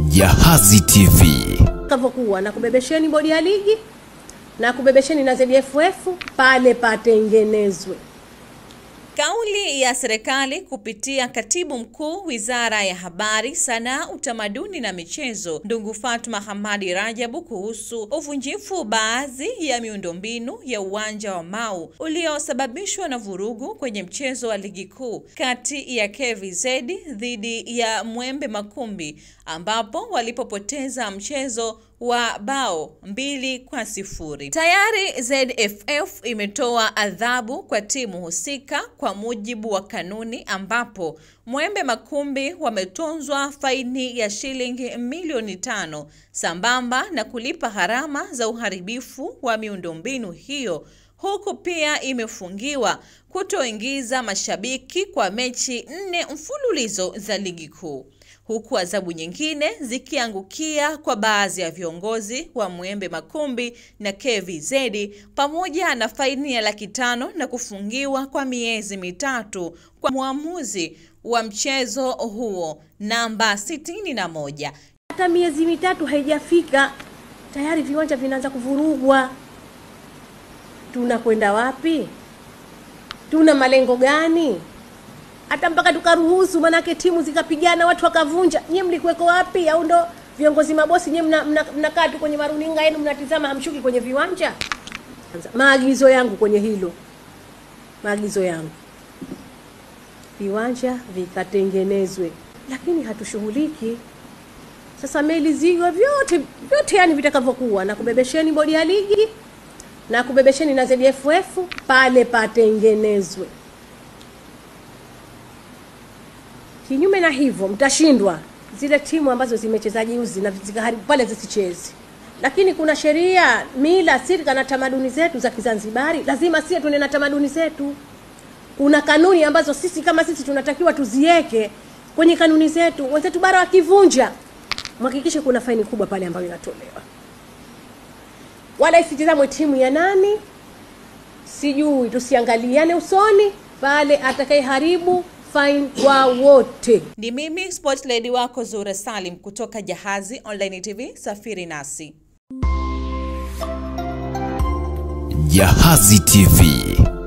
Jahazi TV. Kavokuwa na kubebesheni bodi ya ligi na kubebesheni na ZFF pale patengenezwe. Kauli ya serikali kupitia Katibu Mkuu Wizara ya Habari, Sanaa, Utamaduni na Michezo, ndugu Fatma Hamadi Rajabu, kuhusu uvunjifu baadhi ya miundombinu ya uwanja wa Mau uliosababishwa na vurugu kwenye mchezo wa ligi kuu kati ya KVZ dhidi ya Mwembe Makumbi, ambapo walipopoteza mchezo wa bao 2-0. Tayari ZFF imetoa adhabu kwa timu husika kwa mujibu wa kanuni, ambapo Mwembe Makumbi wametozwa faini ya shilingi milioni 5 sambamba na kulipa gharama za uharibifu wa miundombinu hiyo, huku pia imefungiwa kutoingiza mashabiki kwa mechi 4 mfululizo za ligi kuu, huku adhabu nyingine zikiangukia kwa baadhi ya viongozi wa Mwembe Makumbi na KVZ, pamoja na faini ya Laki5 na kufungiwa kwa miezi 3 kwa muamuzi wa mchezo huo namba 61. Hata miezi 3 haijafika tayari viwanja vinaanza kuvurugwa. Tunakwenda wapi? Tuna malengo gani? Hata mpaka tukaruhusu manake timu zikapigana watu wakavunja. Nyie mlikuweko wapi? Au ndo viongozi mabosi nyie mnakaa tu kwenye maruninga yenu mnatizama, hamshuki kwenye viwanja? Maagizo yangu kwenye hilo, maagizo yangu, viwanja vikatengenezwe, lakini hatushughuliki. Sasa meli zigo vyote yani vitakavyokuwa, na kubebesheni bodi ya ligi na kubebesheni na ZFF pale patengenezwe. Kinyume na hivyo mtashindwa zile timu ambazo zimecheza juzi na zikaharibu pale zisicheze. Lakini kuna sheria, mila, sirka na tamaduni zetu za Kizanzibari, lazima sisi tuende na tamaduni zetu. Kuna kanuni ambazo sisi kama sisi tunatakiwa tuziweke kwenye kanuni zetu. Wenzetu bara wakivunja, mhakikishe kuna faini kubwa pale ambayo inatolewa. Wala isitizamwe timu ya nani, sijui, tusiangaliane usoni pale, atakayeharibu fine kwa wote. Ni mimi Sports Lady wako Zura Salim kutoka Jahazi Online TV, safiri nasi. Jahazi TV.